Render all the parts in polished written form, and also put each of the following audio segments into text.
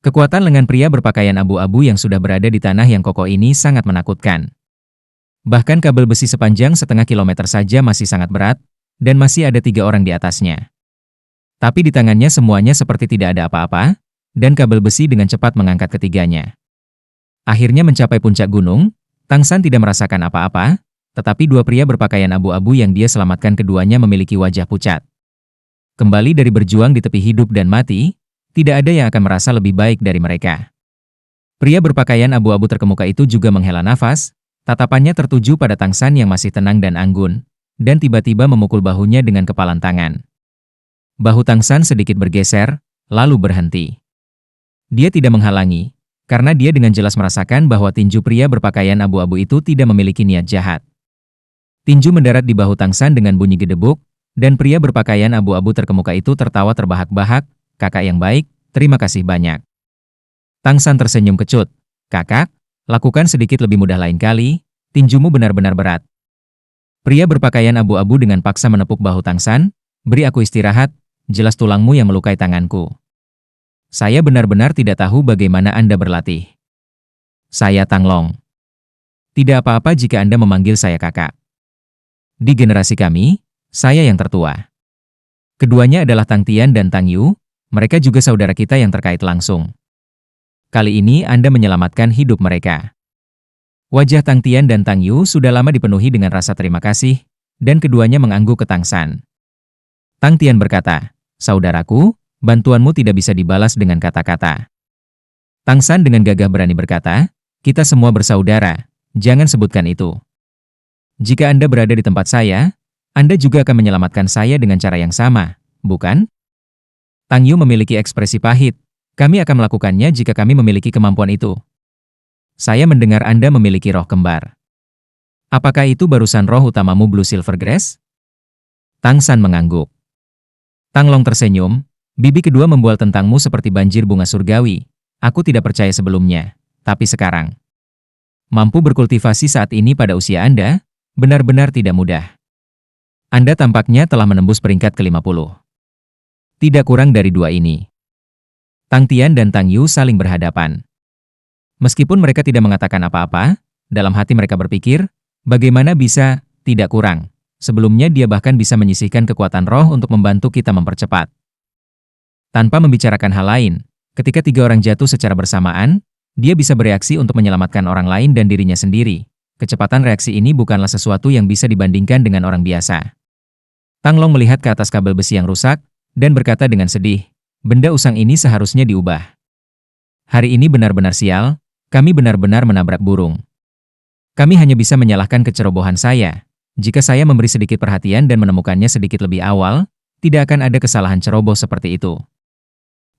Kekuatan lengan pria berpakaian abu-abu yang sudah berada di tanah yang kokoh ini sangat menakutkan. Bahkan kabel besi sepanjang setengah kilometer saja masih sangat berat, dan masih ada 3 orang di atasnya. Tapi di tangannya semuanya seperti tidak ada apa-apa, dan kabel besi dengan cepat mengangkat ketiganya. Akhirnya mencapai puncak gunung, Tang San tidak merasakan apa-apa, tetapi 2 pria berpakaian abu-abu yang dia selamatkan keduanya memiliki wajah pucat. Kembali dari berjuang di tepi hidup dan mati, tidak ada yang akan merasa lebih baik dari mereka. Pria berpakaian abu-abu terkemuka itu juga menghela nafas, tatapannya tertuju pada Tang San yang masih tenang dan anggun, dan tiba-tiba memukul bahunya dengan kepalan tangan. Bahu Tang San sedikit bergeser, lalu berhenti. Dia tidak menghalangi, karena dia dengan jelas merasakan bahwa tinju pria berpakaian abu-abu itu tidak memiliki niat jahat. Tinju mendarat di bahu Tang San dengan bunyi gedebuk, dan pria berpakaian abu-abu terkemuka itu tertawa terbahak-bahak. "Kakak yang baik, terima kasih banyak." Tang San tersenyum kecut. "Kakak, lakukan sedikit lebih mudah lain kali, tinjumu benar-benar berat." Pria berpakaian abu-abu dengan paksa menepuk bahu Tang San. "Beri aku istirahat, jelas tulangmu yang melukai tanganku. Saya benar-benar tidak tahu bagaimana Anda berlatih. Saya Tang Long. Tidak apa-apa jika Anda memanggil saya kakak. Di generasi kami, saya yang tertua." Keduanya adalah Tang Tian dan Tang Yu. Mereka juga saudara kita yang terkait langsung. Kali ini Anda menyelamatkan hidup mereka. Wajah Tang Tian dan Tang Yu sudah lama dipenuhi dengan rasa terima kasih, dan keduanya mengangguk ke Tang San. Tang Tian berkata, "Saudaraku, bantuanmu tidak bisa dibalas dengan kata-kata." Tang San dengan gagah berani berkata, "Kita semua bersaudara, jangan sebutkan itu. Jika Anda berada di tempat saya, Anda juga akan menyelamatkan saya dengan cara yang sama, bukan?" Tang Yu memiliki ekspresi pahit. "Kami akan melakukannya jika kami memiliki kemampuan itu." "Saya mendengar Anda memiliki roh kembar. Apakah itu barusan roh utamamu Blue Silver Grass?" Tang San mengangguk. Tang Long tersenyum. "Bibi kedua membual tentangmu seperti banjir bunga surgawi. Aku tidak percaya sebelumnya, tapi sekarang. Mampu berkultivasi saat ini pada usia Anda, benar-benar tidak mudah. Anda tampaknya telah menembus peringkat ke-50. Tidak kurang dari 2 ini." Tang Tian dan Tang Yu saling berhadapan. Meskipun mereka tidak mengatakan apa-apa, dalam hati mereka berpikir, bagaimana bisa tidak kurang. Sebelumnya dia bahkan bisa menyisihkan kekuatan roh untuk membantu kita mempercepat. Tanpa membicarakan hal lain, ketika 3 orang jatuh secara bersamaan, dia bisa bereaksi untuk menyelamatkan orang lain dan dirinya sendiri. Kecepatan reaksi ini bukanlah sesuatu yang bisa dibandingkan dengan orang biasa. Tang Long melihat ke atas kabel besi yang rusak, dan berkata dengan sedih, "Benda usang ini seharusnya diubah. Hari ini benar-benar sial, kami benar-benar menabrak burung. Kami hanya bisa menyalahkan kecerobohan saya. Jika saya memberi sedikit perhatian dan menemukannya sedikit lebih awal, tidak akan ada kesalahan ceroboh seperti itu.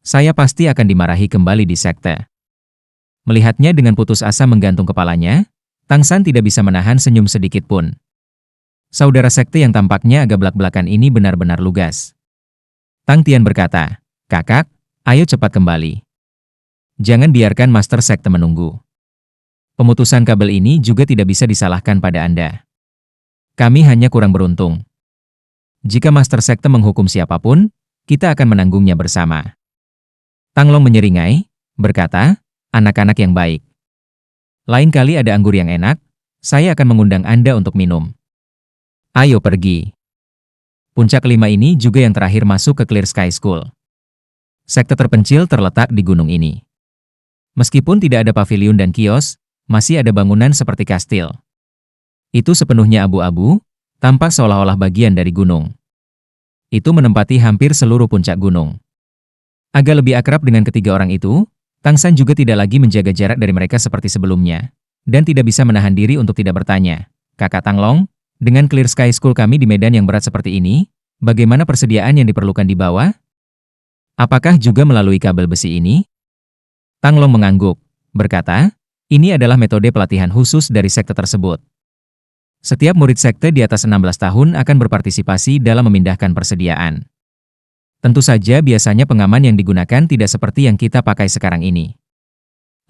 Saya pasti akan dimarahi kembali di sekte." Melihatnya dengan putus asa menggantung kepalanya, Tang San tidak bisa menahan senyum sedikit pun. Saudara sekte yang tampaknya agak belak-belakan ini benar-benar lugas. Tang Tian berkata, "Kakak, ayo cepat kembali. Jangan biarkan Master Sekte menunggu. Pemutusan kabel ini juga tidak bisa disalahkan pada Anda. Kami hanya kurang beruntung. Jika Master Sekte menghukum siapapun, kita akan menanggungnya bersama." Tang Long menyeringai, berkata, "Anak-anak yang baik. Lain kali ada anggur yang enak, saya akan mengundang Anda untuk minum. Ayo pergi." Puncak kelima ini juga yang terakhir masuk ke Clear Sky School. Sekte terpencil terletak di gunung ini. Meskipun tidak ada paviliun dan kios, masih ada bangunan seperti kastil. Itu sepenuhnya abu-abu, tampak seolah-olah bagian dari gunung. Itu menempati hampir seluruh puncak gunung. Agak lebih akrab dengan ketiga orang itu, Tang San juga tidak lagi menjaga jarak dari mereka seperti sebelumnya, dan tidak bisa menahan diri untuk tidak bertanya, "Kakak Tang Long, dengan Clear Sky School kami di medan yang berat seperti ini, bagaimana persediaan yang diperlukan di bawah? Apakah juga melalui kabel besi ini?" Tang Long mengangguk, berkata, "Ini adalah metode pelatihan khusus dari sekte tersebut. Setiap murid sekte di atas 16 tahun akan berpartisipasi dalam memindahkan persediaan. Tentu saja biasanya pengaman yang digunakan tidak seperti yang kita pakai sekarang ini.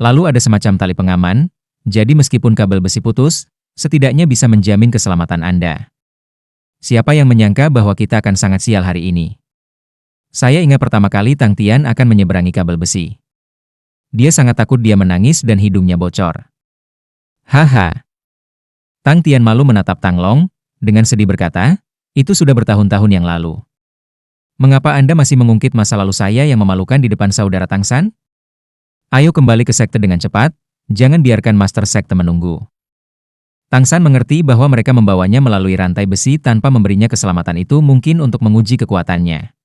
Lalu ada semacam tali pengaman, jadi meskipun kabel besi putus, setidaknya bisa menjamin keselamatan Anda. Siapa yang menyangka bahwa kita akan sangat sial hari ini? Saya ingat pertama kali Tang Tian akan menyeberangi kabel besi. Dia sangat takut dia menangis dan hidungnya bocor. Haha. Tang Tian malu menatap Tang Long, dengan sedih berkata, itu sudah bertahun-tahun yang lalu. Mengapa Anda masih mengungkit masa lalu saya yang memalukan di depan saudara Tang San? Ayo kembali ke sekte dengan cepat, jangan biarkan Master Sekte menunggu. Tang San mengerti bahwa mereka membawanya melalui rantai besi tanpa memberinya keselamatan itu mungkin untuk menguji kekuatannya.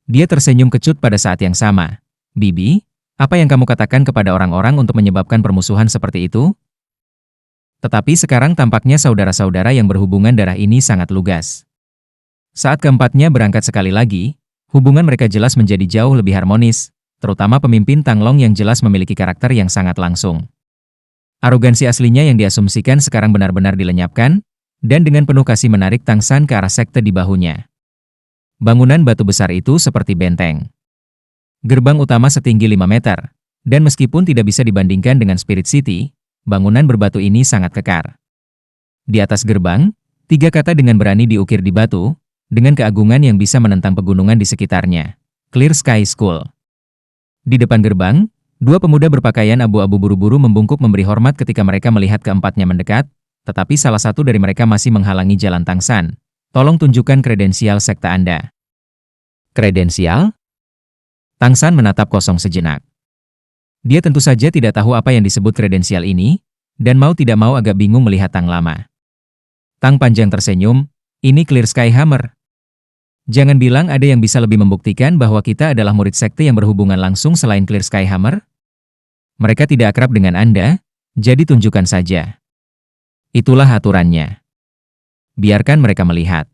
Dia tersenyum kecut pada saat yang sama. Bibi, apa yang kamu katakan kepada orang-orang untuk menyebabkan permusuhan seperti itu? Tetapi sekarang tampaknya saudara-saudara yang berhubungan darah ini sangat lugas. Saat keempatnya berangkat sekali lagi, hubungan mereka jelas menjadi jauh lebih harmonis, terutama pemimpin Tang Long yang jelas memiliki karakter yang sangat langsung. Arogansi aslinya yang diasumsikan sekarang benar-benar dilenyapkan, dan dengan penuh kasih menarik Tang San ke arah sekte di bahunya. Bangunan batu besar itu seperti benteng. Gerbang utama setinggi 5 meter, dan meskipun tidak bisa dibandingkan dengan Spirit City, bangunan berbatu ini sangat kekar. Di atas gerbang, 3 kata dengan berani diukir di batu, dengan keagungan yang bisa menentang pegunungan di sekitarnya. Clear Sky School. Di depan gerbang, 2 pemuda berpakaian abu-abu buru-buru membungkuk memberi hormat ketika mereka melihat keempatnya mendekat, tetapi salah satu dari mereka masih menghalangi jalan Tang San. Tolong tunjukkan kredensial sekte Anda. Kredensial? Tang San menatap kosong sejenak. Dia tentu saja tidak tahu apa yang disebut kredensial ini, dan mau tidak mau agak bingung melihat Tang Lama. Tang Panjang tersenyum, ini Clear Sky Hammer. Jangan bilang ada yang bisa lebih membuktikan bahwa kita adalah murid sekte yang berhubungan langsung selain Clear Sky Hammer? Mereka tidak akrab dengan Anda, jadi tunjukkan saja. Itulah aturannya. Biarkan mereka melihat.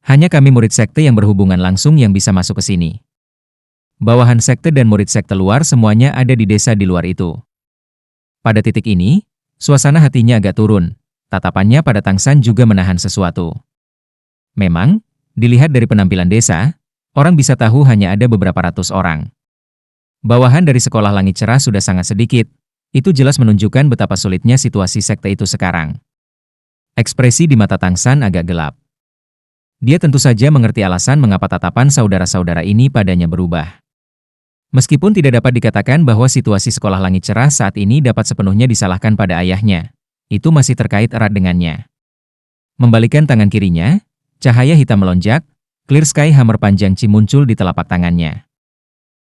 Hanya kami murid sekte yang berhubungan langsung yang bisa masuk ke sini. Bawahan sekte dan murid sekte luar semuanya ada di desa di luar itu. Pada titik ini, suasana hatinya agak turun. Tatapannya pada Tang San juga menahan sesuatu. Memang, dilihat dari penampilan desa, orang bisa tahu hanya ada beberapa ratus orang. Bawahan dari sekolah langit cerah sudah sangat sedikit. Itu jelas menunjukkan betapa sulitnya situasi sekte itu sekarang. Ekspresi di mata Tang San agak gelap. Dia tentu saja mengerti alasan mengapa tatapan saudara-saudara ini padanya berubah. Meskipun tidak dapat dikatakan bahwa situasi sekolah langit cerah saat ini dapat sepenuhnya disalahkan pada ayahnya, itu masih terkait erat dengannya. Membalikan tangan kirinya, cahaya hitam melonjak, Clear Sky Hammer panjang Ci muncul di telapak tangannya.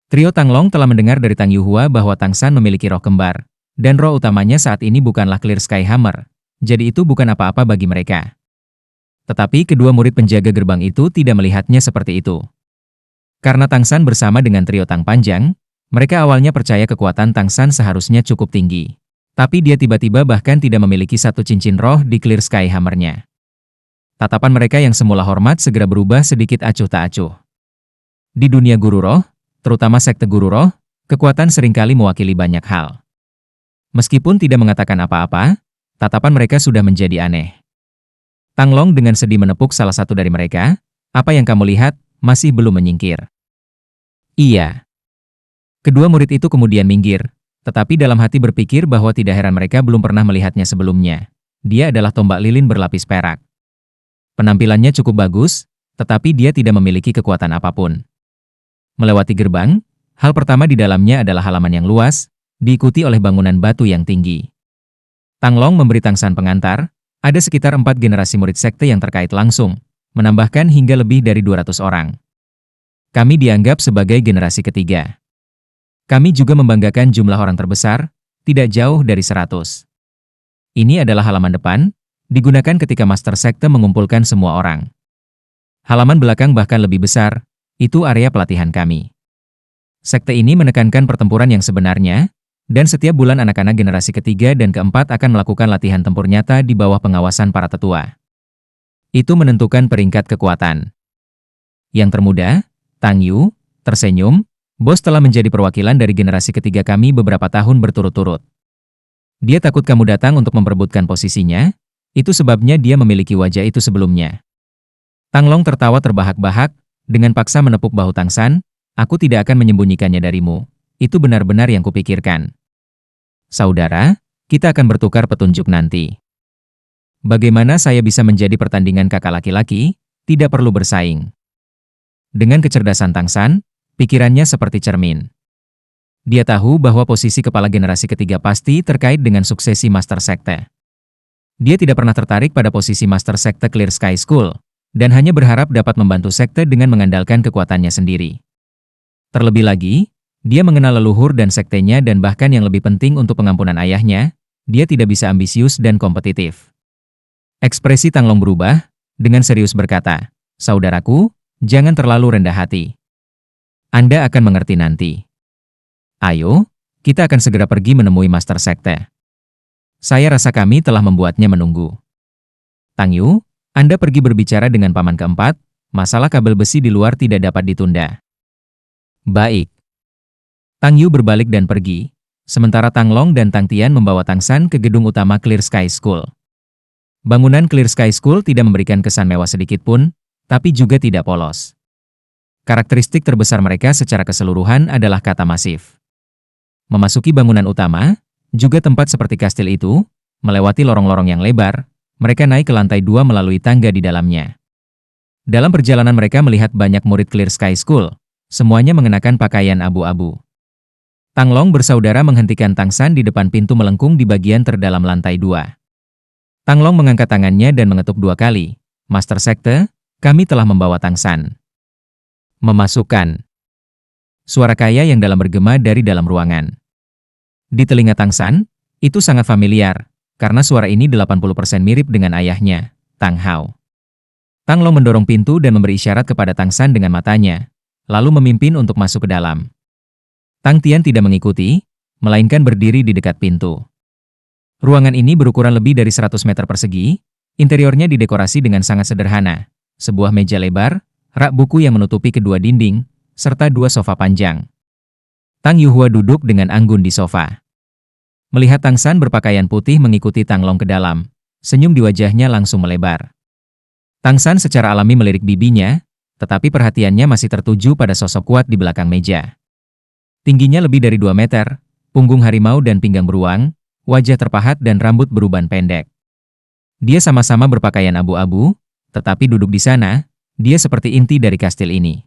Trio Tang Long telah mendengar dari Tang Yuhua bahwa Tang San memiliki roh kembar, dan roh utamanya saat ini bukanlah Clear Sky Hammer, jadi itu bukan apa-apa bagi mereka. Tetapi kedua murid penjaga gerbang itu tidak melihatnya seperti itu. Karena Tang San bersama dengan trio Tang Panjang, mereka awalnya percaya kekuatan Tang San seharusnya cukup tinggi. Tapi dia tiba-tiba bahkan tidak memiliki satu cincin roh di Clear Sky Hammer-nya. Tatapan mereka yang semula hormat segera berubah sedikit acuh tak acuh. Di dunia guru roh, terutama sekte guru roh, kekuatan seringkali mewakili banyak hal. Meskipun tidak mengatakan apa-apa, tatapan mereka sudah menjadi aneh. Tang Long dengan sedih menepuk salah satu dari mereka, apa yang kamu lihat, masih belum menyingkir. Iya. Kedua murid itu kemudian minggir, tetapi dalam hati berpikir bahwa tidak heran mereka belum pernah melihatnya sebelumnya. Dia adalah tombak lilin berlapis perak. Penampilannya cukup bagus, tetapi dia tidak memiliki kekuatan apapun. Melewati gerbang, hal pertama di dalamnya adalah halaman yang luas, diikuti oleh bangunan batu yang tinggi. Tang Long memberi Tang San pengantar, ada sekitar 4 generasi murid sekte yang terkait langsung, menambahkan hingga lebih dari 200 orang. Kami dianggap sebagai generasi ketiga. Kami juga membanggakan jumlah orang terbesar, tidak jauh dari 100. Ini adalah halaman depan, digunakan ketika Master Sekte mengumpulkan semua orang. Halaman belakang bahkan lebih besar, itu area pelatihan kami. Sekte ini menekankan pertempuran yang sebenarnya, dan setiap bulan anak-anak generasi ketiga dan keempat akan melakukan latihan tempur nyata di bawah pengawasan para tetua. Itu menentukan peringkat kekuatan. Yang termuda, Tang Yu, tersenyum, bos telah menjadi perwakilan dari generasi ketiga kami beberapa tahun berturut-turut. Dia takut kamu datang untuk memperebutkan posisinya, itu sebabnya dia memiliki wajah itu sebelumnya. Tang Long tertawa terbahak-bahak, dengan paksa menepuk bahu Tang San, aku tidak akan menyembunyikannya darimu. Itu benar-benar yang kupikirkan. Saudara, kita akan bertukar petunjuk nanti. Bagaimana saya bisa menjadi pertandingan kakak laki-laki, tidak perlu bersaing. Dengan kecerdasan Tang San, pikirannya seperti cermin. Dia tahu bahwa posisi kepala generasi ketiga pasti terkait dengan suksesi Master Sekte. Dia tidak pernah tertarik pada posisi Master Sekte Clear Sky School, dan hanya berharap dapat membantu sekte dengan mengandalkan kekuatannya sendiri. Terlebih lagi, dia mengenal leluhur dan sektenya dan bahkan yang lebih penting untuk pengampunan ayahnya, dia tidak bisa ambisius dan kompetitif. Ekspresi Tang Long berubah, dengan serius berkata, "Saudaraku, jangan terlalu rendah hati. Anda akan mengerti nanti. Ayo, kita akan segera pergi menemui Master Sekte. Saya rasa kami telah membuatnya menunggu. Tang Yu, Anda pergi berbicara dengan paman keempat, masalah kabel besi di luar tidak dapat ditunda." Baik. Tang Yu berbalik dan pergi, sementara Tang Long dan Tang Tian membawa Tang San ke gedung utama Clear Sky School. Bangunan Clear Sky School tidak memberikan kesan mewah sedikit pun, tapi juga tidak polos. Karakteristik terbesar mereka secara keseluruhan adalah kata masif. Memasuki bangunan utama, juga tempat seperti kastil itu, melewati lorong-lorong yang lebar, mereka naik ke lantai 2 melalui tangga di dalamnya. Dalam perjalanan mereka melihat banyak murid Clear Sky School, semuanya mengenakan pakaian abu-abu. Tang Long bersaudara menghentikan Tang San di depan pintu melengkung di bagian terdalam lantai 2. Tang Long mengangkat tangannya dan mengetuk 2 kali. "Master Sekte, kami telah membawa Tang San." Memasukkan. Suara kaya yang dalam bergema dari dalam ruangan. Di telinga Tang San, itu sangat familiar, karena suara ini 80% mirip dengan ayahnya, Tang Hao. Tang Long mendorong pintu dan memberi isyarat kepada Tang San dengan matanya, lalu memimpin untuk masuk ke dalam. Tang Tian tidak mengikuti, melainkan berdiri di dekat pintu. Ruangan ini berukuran lebih dari 100 meter persegi, interiornya didekorasi dengan sangat sederhana, sebuah meja lebar, rak buku yang menutupi kedua dinding, serta 2 sofa panjang. Tang Yuhua duduk dengan anggun di sofa. Melihat Tang San berpakaian putih mengikuti Tang Long ke dalam, senyum di wajahnya langsung melebar. Tang San secara alami melirik bibinya, tetapi perhatiannya masih tertuju pada sosok kuat di belakang meja. Tingginya lebih dari 2 meter, punggung harimau dan pinggang beruang, wajah terpahat dan rambut beruban pendek. Dia sama-sama berpakaian abu-abu, tetapi duduk di sana, dia seperti inti dari kastil ini.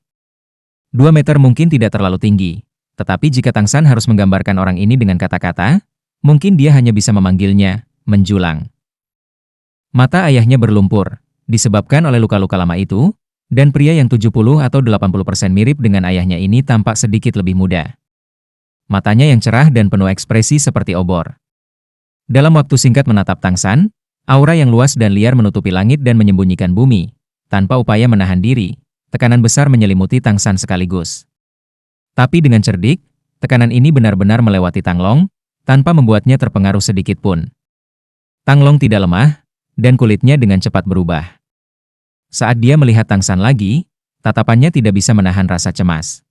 2 meter mungkin tidak terlalu tinggi, tetapi jika Tang San harus menggambarkan orang ini dengan kata-kata, mungkin dia hanya bisa memanggilnya, menjulang. Mata ayahnya berlumpur, disebabkan oleh luka-luka lama itu, dan pria yang 70 atau 80% mirip dengan ayahnya ini tampak sedikit lebih muda. Matanya yang cerah dan penuh ekspresi seperti obor. Dalam waktu singkat menatap Tang San, aura yang luas dan liar menutupi langit dan menyembunyikan bumi. Tanpa upaya menahan diri, tekanan besar menyelimuti Tang San sekaligus. Tapi dengan cerdik, tekanan ini benar-benar melewati Tang Long, tanpa membuatnya terpengaruh sedikit pun. Tang Long tidak lemah, dan kulitnya dengan cepat berubah. Saat dia melihat Tang San lagi, tatapannya tidak bisa menahan rasa cemas.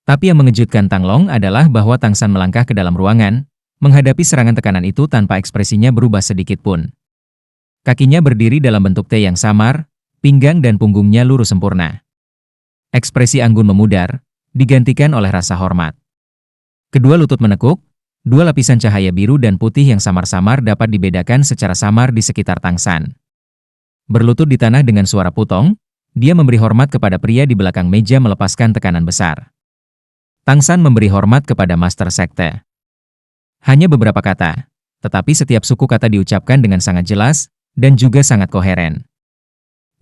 Tapi yang mengejutkan Tang Long adalah bahwa Tang San melangkah ke dalam ruangan, menghadapi serangan tekanan itu tanpa ekspresinya berubah sedikit pun. Kakinya berdiri dalam bentuk T yang samar, pinggang dan punggungnya lurus sempurna. Ekspresi anggun memudar, digantikan oleh rasa hormat. Kedua lutut menekuk, 2 lapisan cahaya biru dan putih yang samar-samar dapat dibedakan secara samar di sekitar Tang San. Berlutut di tanah dengan suara putong, dia memberi hormat kepada pria di belakang meja melepaskan tekanan besar. Tang San memberi hormat kepada Master Sekte. Hanya beberapa kata, tetapi setiap suku kata diucapkan dengan sangat jelas, dan juga sangat koheren.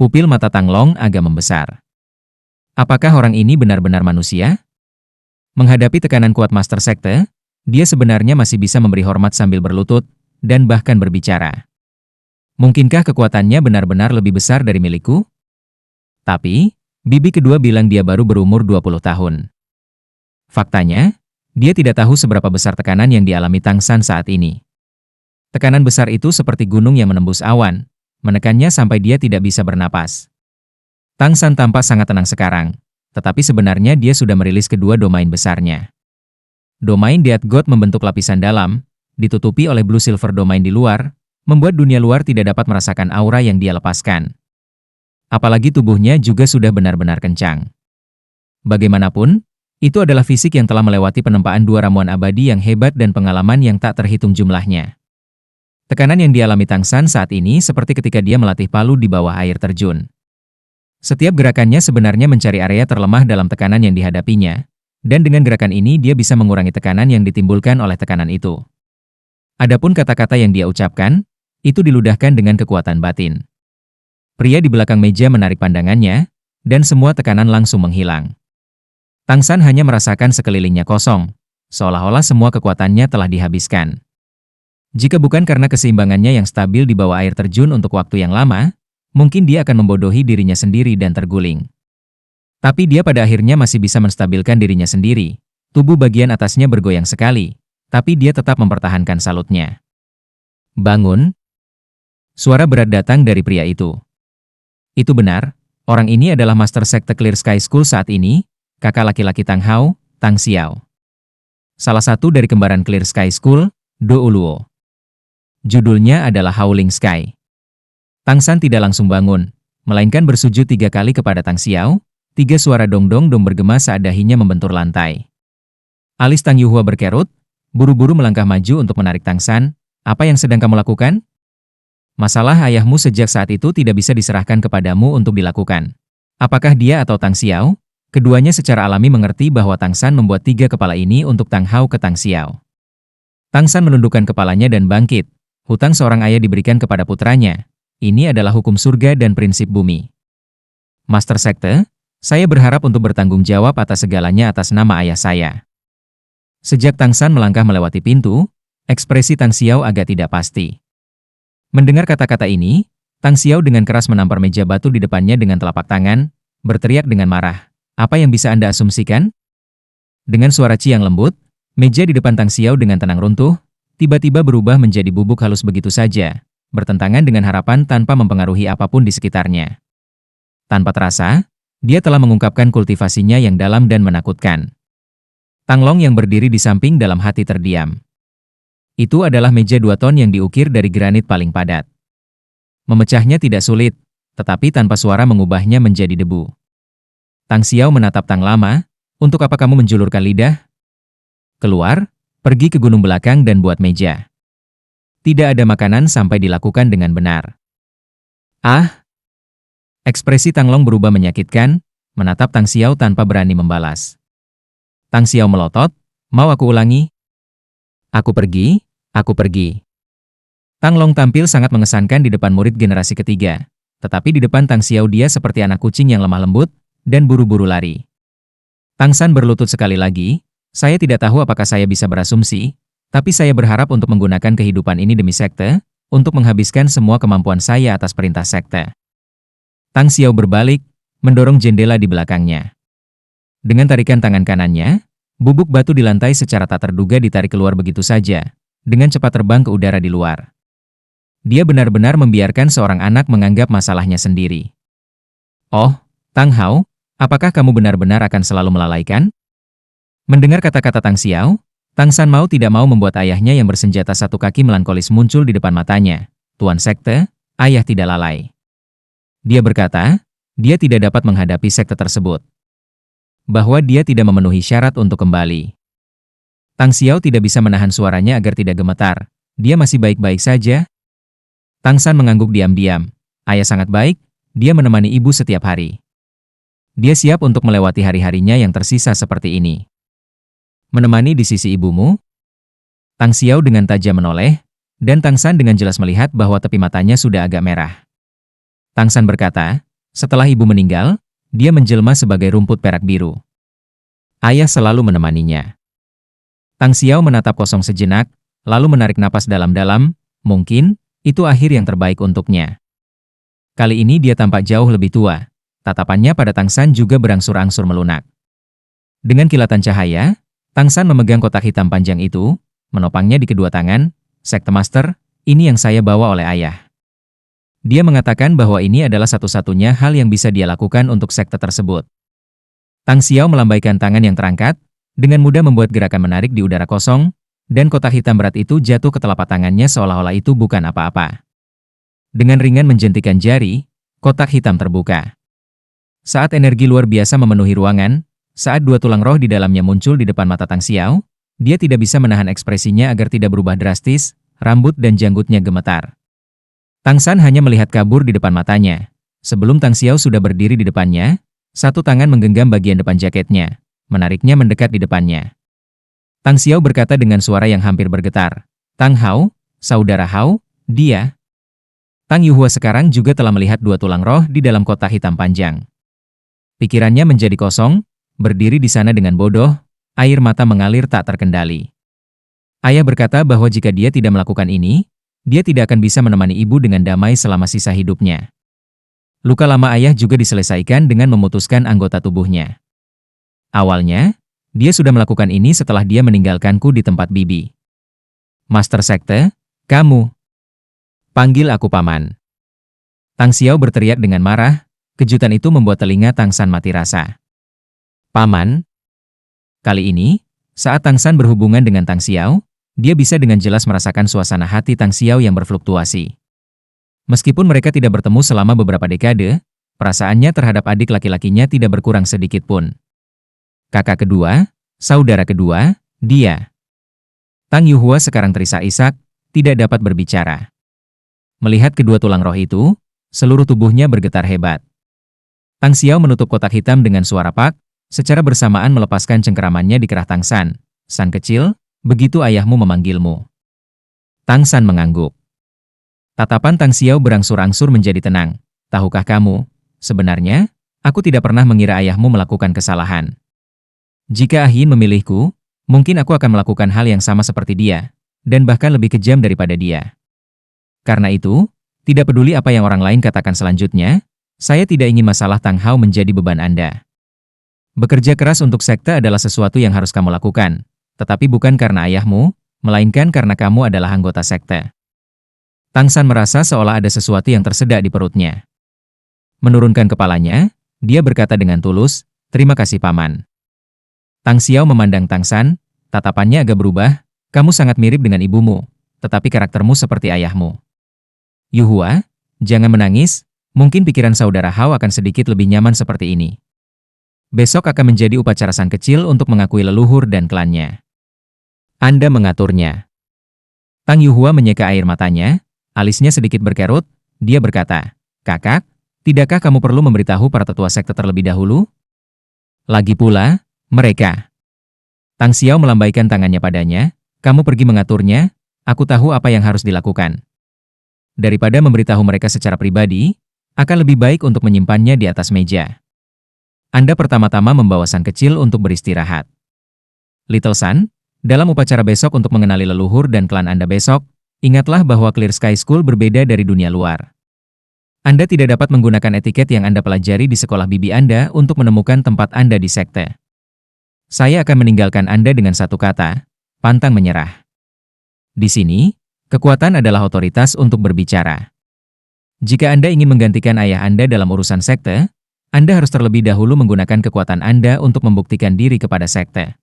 Pupil mata Tang Long agak membesar. Apakah orang ini benar-benar manusia? Menghadapi tekanan kuat Master Sekte, dia sebenarnya masih bisa memberi hormat sambil berlutut, dan bahkan berbicara. Mungkinkah kekuatannya benar-benar lebih besar dari milikku? Tapi, bibi kedua bilang dia baru berumur 20 tahun. Faktanya, dia tidak tahu seberapa besar tekanan yang dialami Tang San saat ini. Tekanan besar itu seperti gunung yang menembus awan, menekannya sampai dia tidak bisa bernapas. Tang San tampak sangat tenang sekarang, tetapi sebenarnya dia sudah merilis kedua domain besarnya. Domain Death God membentuk lapisan dalam, ditutupi oleh Blue Silver domain di luar, membuat dunia luar tidak dapat merasakan aura yang dia lepaskan. Apalagi tubuhnya juga sudah benar-benar kencang. Bagaimanapun, itu adalah fisik yang telah melewati penempaan 2 ramuan abadi yang hebat dan pengalaman yang tak terhitung jumlahnya. Tekanan yang dialami Tang San saat ini seperti ketika dia melatih palu di bawah air terjun. Setiap gerakannya sebenarnya mencari area terlemah dalam tekanan yang dihadapinya, Dan dengan gerakan ini dia bisa mengurangi tekanan yang ditimbulkan oleh tekanan itu. Adapun kata-kata yang dia ucapkan, itu diludahkan dengan kekuatan batin. Pria di belakang meja menarik pandangannya, dan semua tekanan langsung menghilang. Tang San hanya merasakan sekelilingnya kosong, seolah-olah semua kekuatannya telah dihabiskan. Jika bukan karena keseimbangannya yang stabil di bawah air terjun untuk waktu yang lama, mungkin dia akan membodohi dirinya sendiri dan terguling. Tapi dia pada akhirnya masih bisa menstabilkan dirinya sendiri. Tubuh bagian atasnya bergoyang sekali, tapi dia tetap mempertahankan salutnya. Bangun! Suara berat datang dari pria itu. Itu benar, orang ini adalah Master Sekte Clear Sky School saat ini, kakak laki-laki Tang Hao, Tang Xiao. Salah satu dari kembaran Clear Sky School, Do Uluo. Judulnya adalah Howling Sky. Tang San tidak langsung bangun, melainkan bersujud 3 kali kepada Tang Xiao. 3 suara dong-dong-dong bergema saat dahinya membentur lantai. Alis Tang Yuhua berkerut, buru-buru melangkah maju untuk menarik Tang San. Apa yang sedang kamu lakukan? Masalah ayahmu sejak saat itu tidak bisa diserahkan kepadamu untuk dilakukan. Apakah dia atau Tang Xiao? Keduanya secara alami mengerti bahwa Tang San membuat 3 kepala ini untuk Tang Hao ke Tang Xiao. Tang San menundukkan kepalanya dan bangkit. Hutang seorang ayah diberikan kepada putranya. Ini adalah hukum surga dan prinsip bumi. Master Sekte, saya berharap untuk bertanggung jawab atas segalanya atas nama ayah saya. Sejak Tang San melangkah melewati pintu, ekspresi Tang Xiao agak tidak pasti. Mendengar kata-kata ini, Tang Xiao dengan keras menampar meja batu di depannya dengan telapak tangan, berteriak dengan marah. Apa yang bisa Anda asumsikan? Dengan suara ciang lembut, meja di depan Tang Xiao dengan tenang runtuh, tiba-tiba berubah menjadi bubuk halus begitu saja, bertentangan dengan harapan tanpa mempengaruhi apapun di sekitarnya. Tanpa terasa, dia telah mengungkapkan kultivasinya yang dalam dan menakutkan. Tang Long yang berdiri di samping dalam hati terdiam. Itu adalah meja 2 ton yang diukir dari granit paling padat. Memecahnya tidak sulit, tetapi tanpa suara mengubahnya menjadi debu. Tang Xiao menatap Tang Lama, untuk apa kamu menjulurkan lidah? Keluar, pergi ke gunung belakang dan buat meja. Tidak ada makanan sampai dilakukan dengan benar. Ah! Ekspresi Tang Long berubah menyakitkan, menatap Tang Xiao tanpa berani membalas. Tang Xiao melotot, mau aku ulangi? Aku pergi, aku pergi. Tang Long tampil sangat mengesankan di depan murid generasi ketiga, tetapi di depan Tang Xiao dia seperti anak kucing yang lemah lembut, dan buru-buru lari. Tang San berlutut sekali lagi, saya tidak tahu apakah saya bisa berasumsi, tapi saya berharap untuk menggunakan kehidupan ini demi sekte, untuk menghabiskan semua kemampuan saya atas perintah sekte. Tang Xiao berbalik, mendorong jendela di belakangnya. Dengan tarikan tangan kanannya, bubuk batu di lantai secara tak terduga ditarik keluar begitu saja, dengan cepat terbang ke udara di luar. Dia benar-benar membiarkan seorang anak menganggap masalahnya sendiri. Oh, Tang Hao, apakah kamu benar-benar akan selalu melalaikan? Mendengar kata-kata Tang Xiao, Tang San mau tidak mau membuat ayahnya yang bersenjata 1 kaki melankolis muncul di depan matanya. Tuan Sekte, ayah tidak lalai. Dia berkata, dia tidak dapat menghadapi sekte tersebut. Bahwa dia tidak memenuhi syarat untuk kembali. Tang Xiao tidak bisa menahan suaranya agar tidak gemetar. Dia masih baik-baik saja. Tang San mengangguk diam-diam. Ayah sangat baik, dia menemani ibu setiap hari. Dia siap untuk melewati hari-harinya yang tersisa seperti ini. Menemani di sisi ibumu? Tang Xiao dengan tajam menoleh, dan Tang San dengan jelas melihat bahwa tepi matanya sudah agak merah. Tang San berkata, setelah ibu meninggal, dia menjelma sebagai rumput perak biru. Ayah selalu menemaninya. Tang Xiao menatap kosong sejenak, lalu menarik napas dalam-dalam, mungkin, itu akhir yang terbaik untuknya. Kali ini dia tampak jauh lebih tua, tatapannya pada Tang San juga berangsur-angsur melunak. Dengan kilatan cahaya, Tang San memegang kotak hitam panjang itu, menopangnya di kedua tangan. Sekte Master, ini yang saya bawa oleh ayah. Dia mengatakan bahwa ini adalah satu-satunya hal yang bisa dia lakukan untuk sekte tersebut. Tang Xiao melambaikan tangan yang terangkat, dengan mudah membuat gerakan menarik di udara kosong, dan kotak hitam berat itu jatuh ke telapak tangannya seolah-olah itu bukan apa-apa. Dengan ringan menjentikan jari, kotak hitam terbuka. Saat energi luar biasa memenuhi ruangan, saat 2 tulang roh di dalamnya muncul di depan mata Tang Xiao, dia tidak bisa menahan ekspresinya agar tidak berubah drastis, rambut dan janggutnya gemetar. Tang San hanya melihat kabur di depan matanya. Sebelum Tang Xiao sudah berdiri di depannya, 1 tangan menggenggam bagian depan jaketnya, menariknya mendekat di depannya. Tang Xiao berkata dengan suara yang hampir bergetar, "Tang Hao, saudara Hao, dia." Tang Yuhua sekarang juga telah melihat dua tulang roh di dalam kotak hitam panjang. Pikirannya menjadi kosong, berdiri di sana dengan bodoh, air mata mengalir tak terkendali. Ayah berkata bahwa jika dia tidak melakukan ini, dia tidak akan bisa menemani ibu dengan damai selama sisa hidupnya. Luka lama ayah juga diselesaikan dengan memutuskan anggota tubuhnya. Awalnya, dia sudah melakukan ini setelah dia meninggalkanku di tempat bibi. Master Sekte, kamu. Panggil aku paman. Tang Xiao berteriak dengan marah, kejutan itu membuat telinga Tang San mati rasa. Paman? Kali ini, saat Tang San berhubungan dengan Tang Xiao, dia bisa dengan jelas merasakan suasana hati Tang Xiao yang berfluktuasi. Meskipun mereka tidak bertemu selama beberapa dekade, perasaannya terhadap adik laki-lakinya tidak berkurang sedikit pun. Kakak kedua, saudara kedua, dia. Tang Yuhua sekarang terisak-isak, tidak dapat berbicara. Melihat kedua tulang roh itu, seluruh tubuhnya bergetar hebat. Tang Xiao menutup kotak hitam dengan suara pak, secara bersamaan melepaskan cengkeramannya di kerah Tang San. San kecil, begitu ayahmu memanggilmu. Tang San mengangguk. Tatapan Tang Xiao berangsur-angsur menjadi tenang. Tahukah kamu, sebenarnya, aku tidak pernah mengira ayahmu melakukan kesalahan. Jika Ah Yin memilihku, mungkin aku akan melakukan hal yang sama seperti dia, dan bahkan lebih kejam daripada dia. Karena itu, tidak peduli apa yang orang lain katakan selanjutnya, saya tidak ingin masalah Tang Hao menjadi beban Anda. Bekerja keras untuk sekte adalah sesuatu yang harus kamu lakukan, tetapi bukan karena ayahmu, melainkan karena kamu adalah anggota sekte. Tang San merasa seolah ada sesuatu yang tersedak di perutnya. Menurunkan kepalanya, dia berkata dengan tulus, "Terima kasih paman." Tang Xiao memandang Tang San, tatapannya agak berubah, "Kamu sangat mirip dengan ibumu, tetapi karaktermu seperti ayahmu." Yuhua, jangan menangis, mungkin pikiran saudara Hao akan sedikit lebih nyaman seperti ini. Besok akan menjadi upacara san kecil untuk mengakui leluhur dan klannya. Anda mengaturnya. Tang Yuhua menyeka air matanya, alisnya sedikit berkerut, dia berkata, "Kakak, tidakkah kamu perlu memberitahu para tetua sekte terlebih dahulu? Lagi pula, mereka." Tang Xiao melambaikan tangannya padanya, "Kamu pergi mengaturnya, aku tahu apa yang harus dilakukan. Daripada memberitahu mereka secara pribadi, akan lebih baik untuk menyimpannya di atas meja. Anda pertama-tama membawa San kecil untuk beristirahat. Little San, dalam upacara besok untuk mengenali leluhur dan klan Anda besok, ingatlah bahwa Clear Sky School berbeda dari dunia luar. Anda tidak dapat menggunakan etiket yang Anda pelajari di sekolah bibi Anda untuk menemukan tempat Anda di sekte. Saya akan meninggalkan Anda dengan satu kata, pantang menyerah. Di sini, kekuatan adalah otoritas untuk berbicara. Jika Anda ingin menggantikan ayah Anda dalam urusan sekte, Anda harus terlebih dahulu menggunakan kekuatan Anda untuk membuktikan diri kepada sekte.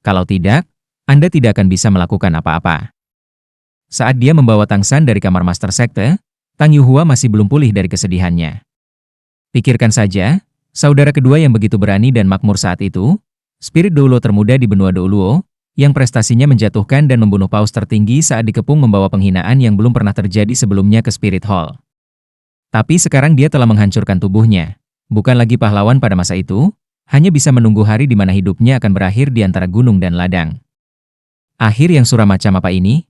Kalau tidak, Anda tidak akan bisa melakukan apa-apa." Saat dia membawa Tang San dari kamar master sekte, Tang Yuhua masih belum pulih dari kesedihannya. Pikirkan saja, saudara kedua yang begitu berani dan makmur saat itu, spirit Doulo termuda di benua Doulo, yang prestasinya menjatuhkan dan membunuh paus tertinggi saat dikepung membawa penghinaan yang belum pernah terjadi sebelumnya ke Spirit Hall. Tapi sekarang dia telah menghancurkan tubuhnya. Bukan lagi pahlawan pada masa itu, hanya bisa menunggu hari di mana hidupnya akan berakhir di antara gunung dan ladang. Akhir yang suram macam apa ini?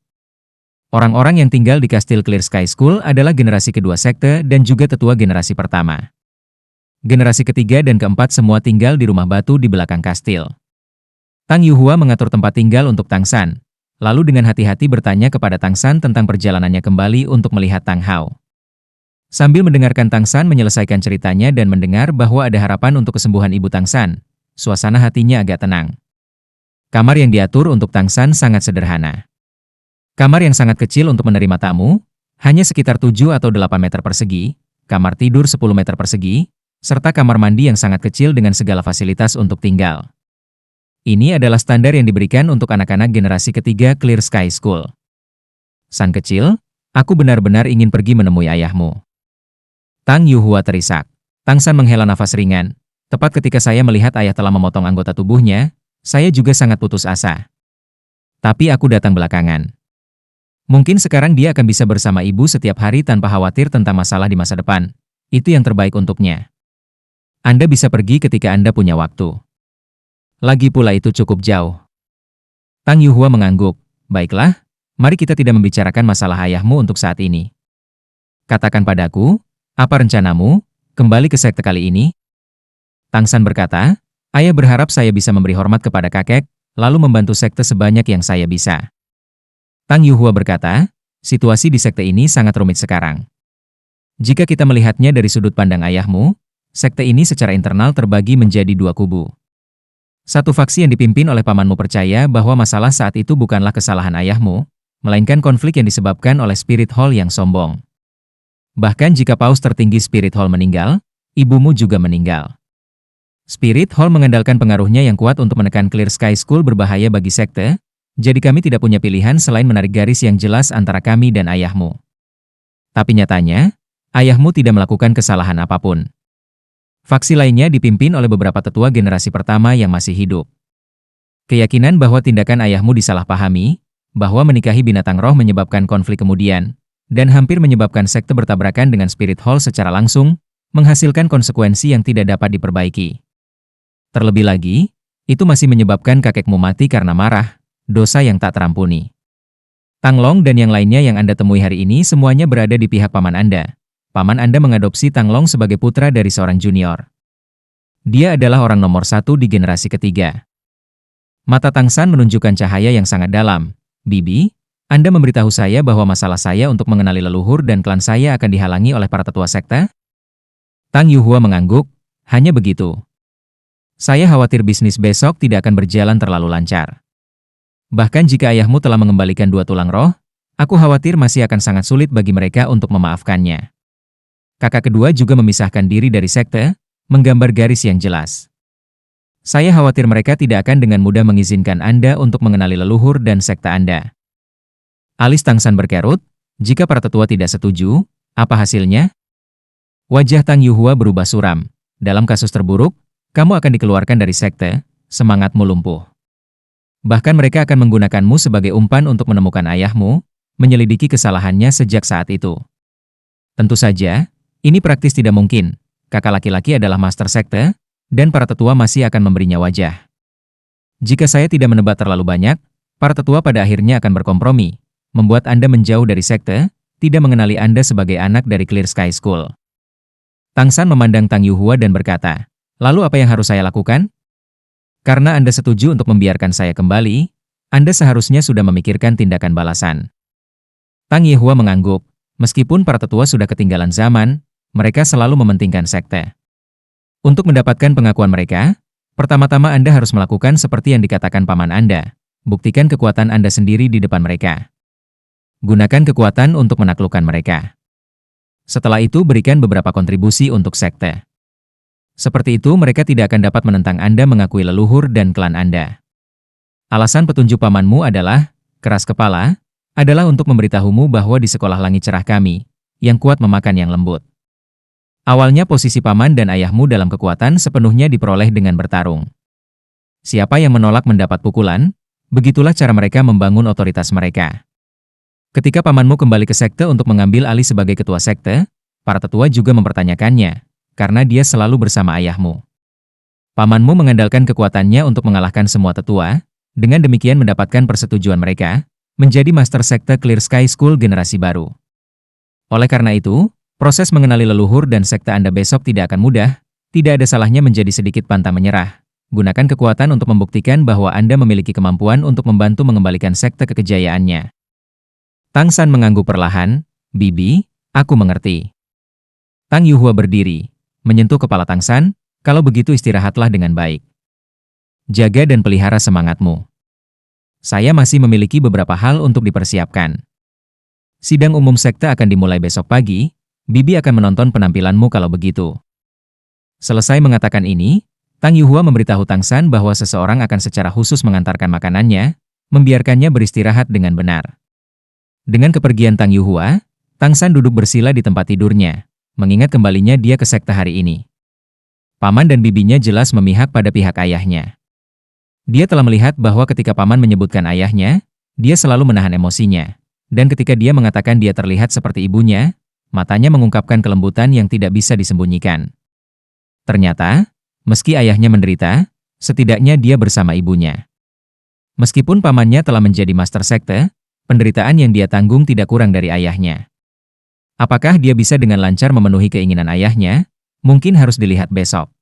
Orang-orang yang tinggal di Kastil Clear Sky School adalah generasi kedua sekte dan juga tetua generasi pertama. Generasi ketiga dan keempat semua tinggal di rumah batu di belakang kastil. Tang Yuhua mengatur tempat tinggal untuk Tang San, lalu dengan hati-hati bertanya kepada Tang San tentang perjalanannya kembali untuk melihat Tang Hao. Sambil mendengarkan Tang San menyelesaikan ceritanya dan mendengar bahwa ada harapan untuk kesembuhan ibu Tang San, suasana hatinya agak tenang. Kamar yang diatur untuk Tang San sangat sederhana. Kamar yang sangat kecil untuk menerima tamu, hanya sekitar 7 atau 8 meter persegi, kamar tidur 10 meter persegi, serta kamar mandi yang sangat kecil dengan segala fasilitas untuk tinggal. Ini adalah standar yang diberikan untuk anak-anak generasi ketiga Clear Sky School. San kecil, aku benar-benar ingin pergi menemui ayahmu. Tang Yuhua terisak. Tang San menghela nafas ringan. Tepat ketika saya melihat ayah telah memotong anggota tubuhnya, saya juga sangat putus asa. Tapi aku datang belakangan. Mungkin sekarang dia akan bisa bersama ibu setiap hari tanpa khawatir tentang masalah di masa depan. Itu yang terbaik untuknya. Anda bisa pergi ketika Anda punya waktu. Lagi pula itu cukup jauh. Tang Yuhua mengangguk. Baiklah, mari kita tidak membicarakan masalah ayahmu untuk saat ini. Katakan padaku, apa rencanamu, kembali ke sekte kali ini? Tang San berkata, ayah berharap saya bisa memberi hormat kepada kakek, lalu membantu sekte sebanyak yang saya bisa. Tang Yuhua berkata, situasi di sekte ini sangat rumit sekarang. Jika kita melihatnya dari sudut pandang ayahmu, sekte ini secara internal terbagi menjadi dua kubu. Satu faksi yang dipimpin oleh pamanmu percaya bahwa masalah saat itu bukanlah kesalahan ayahmu, melainkan konflik yang disebabkan oleh Spirit Hall yang sombong. Bahkan jika paus tertinggi Spirit Hall meninggal, ibumu juga meninggal. Spirit Hall mengandalkan pengaruhnya yang kuat untuk menekan Clear Sky School berbahaya bagi sekte, jadi kami tidak punya pilihan selain menarik garis yang jelas antara kami dan ayahmu. Tapi nyatanya, ayahmu tidak melakukan kesalahan apapun. Faksi lainnya dipimpin oleh beberapa tetua generasi pertama yang masih hidup. Keyakinan bahwa tindakan ayahmu disalahpahami, bahwa menikahi binatang roh menyebabkan konflik kemudian, dan hampir menyebabkan sekte bertabrakan dengan Spirit Hall secara langsung, menghasilkan konsekuensi yang tidak dapat diperbaiki. Terlebih lagi, itu masih menyebabkan kakekmu mati karena marah, dosa yang tak terampuni. Tang Long dan yang lainnya yang Anda temui hari ini semuanya berada di pihak paman Anda. Paman Anda mengadopsi Tang Long sebagai putra dari seorang junior. Dia adalah orang nomor 1 di generasi ketiga. Mata Tang San menunjukkan cahaya yang sangat dalam. Bibi, Anda memberitahu saya bahwa masalah saya untuk mengenali leluhur dan klan saya akan dihalangi oleh para tetua sekte? Tang Yuhua mengangguk, hanya begitu. Saya khawatir bisnis besok tidak akan berjalan terlalu lancar. Bahkan jika ayahmu telah mengembalikan 2 tulang roh, aku khawatir masih akan sangat sulit bagi mereka untuk memaafkannya. Kakak kedua juga memisahkan diri dari sekte, menggambar garis yang jelas. Saya khawatir mereka tidak akan dengan mudah mengizinkan Anda untuk mengenali leluhur dan sekte Anda. Alis Tang San berkerut, jika para tetua tidak setuju, apa hasilnya? Wajah Tang Yuhua berubah suram. Dalam kasus terburuk, kamu akan dikeluarkan dari sekte, semangatmu lumpuh. Bahkan mereka akan menggunakanmu sebagai umpan untuk menemukan ayahmu, menyelidiki kesalahannya sejak saat itu. Tentu saja, ini praktis tidak mungkin. Kakak laki-laki adalah master sekte, dan para tetua masih akan memberinya wajah. Jika saya tidak menebak terlalu banyak, para tetua pada akhirnya akan berkompromi, membuat Anda menjauh dari sekte, tidak mengenali Anda sebagai anak dari Clear Sky School. Tang San memandang Tang Yuhua dan berkata, lalu apa yang harus saya lakukan? Karena Anda setuju untuk membiarkan saya kembali, Anda seharusnya sudah memikirkan tindakan balasan. Tang Yuhua mengangguk, meskipun para tetua sudah ketinggalan zaman, mereka selalu mementingkan sekte. Untuk mendapatkan pengakuan mereka, pertama-tama Anda harus melakukan seperti yang dikatakan paman Anda. Buktikan kekuatan Anda sendiri di depan mereka. Gunakan kekuatan untuk menaklukkan mereka. Setelah itu berikan beberapa kontribusi untuk sekte. Seperti itu mereka tidak akan dapat menentang Anda mengakui leluhur dan klan Anda. Alasan petunjuk pamanmu adalah, keras kepala, adalah untuk memberitahumu bahwa di sekolah langit cerah kami, yang kuat memakan yang lembut. Awalnya posisi paman dan ayahmu dalam kekuatan sepenuhnya diperoleh dengan bertarung. Siapa yang menolak mendapat pukulan, begitulah cara mereka membangun otoritas mereka. Ketika pamanmu kembali ke sekte untuk mengambil alih sebagai ketua sekte, para tetua juga mempertanyakannya, karena dia selalu bersama ayahmu. Pamanmu mengandalkan kekuatannya untuk mengalahkan semua tetua, dengan demikian mendapatkan persetujuan mereka, menjadi master sekte Clear Sky School generasi baru. Oleh karena itu, proses mengenali leluhur dan sekte Anda besok tidak akan mudah, tidak ada salahnya menjadi sedikit pantang menyerah. Gunakan kekuatan untuk membuktikan bahwa Anda memiliki kemampuan untuk membantu mengembalikan sekte ke kejayaannya. Tang San mengangguk perlahan, Bibi, aku mengerti. Tang Yuhua berdiri, menyentuh kepala Tang San, kalau begitu istirahatlah dengan baik. Jaga dan pelihara semangatmu. Saya masih memiliki beberapa hal untuk dipersiapkan. Sidang umum sekte akan dimulai besok pagi, Bibi akan menonton penampilanmu kalau begitu. Selesai mengatakan ini, Tang Yuhua memberitahu Tang San bahwa seseorang akan secara khusus mengantarkan makanannya, membiarkannya beristirahat dengan benar. Dengan kepergian Tang Yuhua, Tang San duduk bersila di tempat tidurnya, mengingat kembalinya dia ke sekte hari ini. Paman dan bibinya jelas memihak pada pihak ayahnya. Dia telah melihat bahwa ketika paman menyebutkan ayahnya, dia selalu menahan emosinya, dan ketika dia mengatakan dia terlihat seperti ibunya, matanya mengungkapkan kelembutan yang tidak bisa disembunyikan. Ternyata, meski ayahnya menderita, setidaknya dia bersama ibunya. Meskipun pamannya telah menjadi master sekte, penderitaan yang dia tanggung tidak kurang dari ayahnya. Apakah dia bisa dengan lancar memenuhi keinginan ayahnya? Mungkin harus dilihat besok.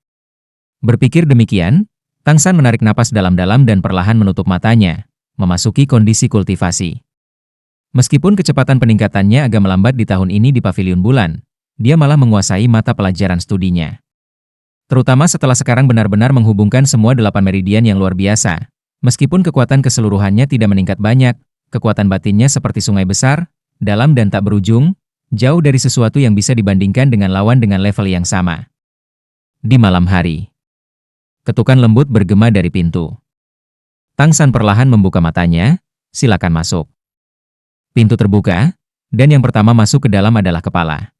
Berpikir demikian, Tang San menarik napas dalam-dalam dan perlahan menutup matanya, memasuki kondisi kultivasi. Meskipun kecepatan peningkatannya agak melambat di tahun ini di Paviliun Bulan, dia malah menguasai mata pelajaran studinya. Terutama setelah sekarang benar-benar menghubungkan semua 8 meridian yang luar biasa. Meskipun kekuatan keseluruhannya tidak meningkat banyak, kekuatan batinnya seperti sungai besar, dalam dan tak berujung, jauh dari sesuatu yang bisa dibandingkan dengan lawan dengan level yang sama. Di malam hari, ketukan lembut bergema dari pintu. Tang San perlahan membuka matanya, silakan masuk. Pintu terbuka, dan yang pertama masuk ke dalam adalah kepala.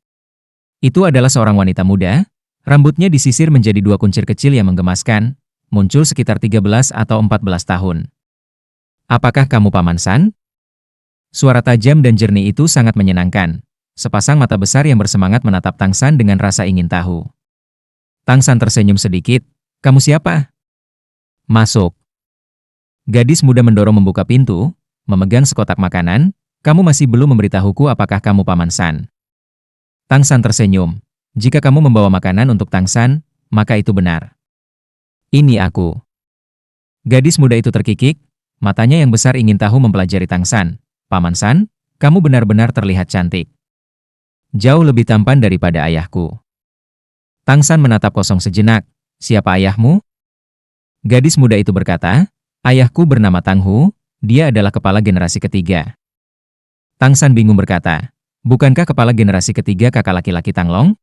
Itu adalah seorang wanita muda, rambutnya disisir menjadi 2 kuncir kecil yang menggemaskan, muncul sekitar 13 atau 14 tahun. Apakah kamu Paman San? Suara tajam dan jernih itu sangat menyenangkan. Sepasang mata besar yang bersemangat menatap Tang San dengan rasa ingin tahu. Tang San tersenyum sedikit. Kamu siapa? Masuk. Gadis muda mendorong membuka pintu, memegang sekotak makanan. Kamu masih belum memberitahuku apakah kamu Paman San. Tang San tersenyum. Jika kamu membawa makanan untuk Tang San, maka itu benar. Ini aku. Gadis muda itu terkikik, matanya yang besar ingin tahu mempelajari Tang San. Paman San, kamu benar-benar terlihat cantik. Jauh lebih tampan daripada ayahku. Tang San menatap kosong sejenak. Siapa ayahmu? Gadis muda itu berkata, ayahku bernama Tang Hu, dia adalah kepala generasi ketiga. Tang San bingung berkata, bukankah kepala generasi ketiga kakak laki-laki Tang Long?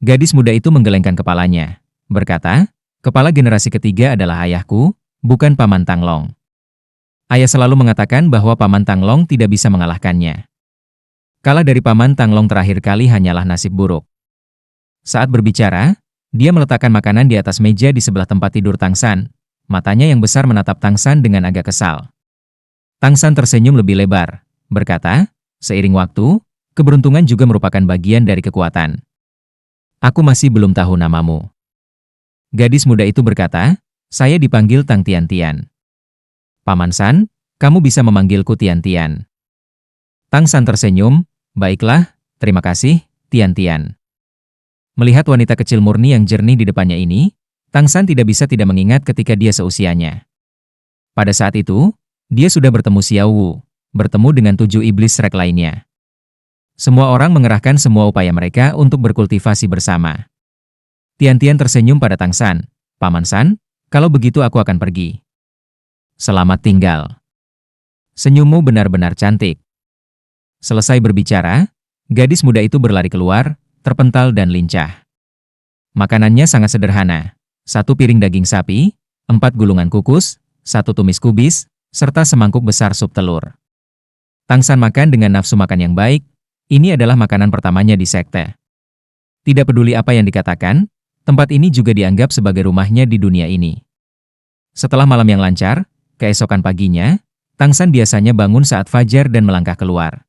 Gadis muda itu menggelengkan kepalanya, berkata, kepala generasi ketiga adalah ayahku, bukan Paman Tang Long. Ayah selalu mengatakan bahwa Paman Tang Long tidak bisa mengalahkannya. Kalah dari Paman Tang Long terakhir kali hanyalah nasib buruk. Saat berbicara, dia meletakkan makanan di atas meja di sebelah tempat tidur Tang San. Matanya yang besar menatap Tang San dengan agak kesal. Tang San tersenyum lebih lebar, berkata, seiring waktu, keberuntungan juga merupakan bagian dari kekuatan. Aku masih belum tahu namamu. Gadis muda itu berkata, saya dipanggil Tang Tian Tian. Paman San, kamu bisa memanggilku Tian Tian. Tang San tersenyum, baiklah, terima kasih, Tian Tian. Melihat wanita kecil murni yang jernih di depannya ini, Tang San tidak bisa tidak mengingat ketika dia seusianya. Pada saat itu, dia sudah bertemu Xiao Wu, bertemu dengan 7 iblis Shrek lainnya. Semua orang mengerahkan semua upaya mereka untuk berkultivasi bersama. Tian Tian tersenyum pada Tang San. Paman San, kalau begitu aku akan pergi. Selamat tinggal. Senyummu benar-benar cantik. Selesai berbicara, gadis muda itu berlari keluar, terpental dan lincah. Makanannya sangat sederhana. 1 piring daging sapi, 4 gulungan kukus, 1 tumis kubis, serta semangkuk besar sup telur. Tang San makan dengan nafsu makan yang baik. Ini adalah makanan pertamanya di sekte. Tidak peduli apa yang dikatakan, tempat ini juga dianggap sebagai rumahnya di dunia ini. Setelah malam yang lancar, keesokan paginya, Tang San biasanya bangun saat fajar dan melangkah keluar.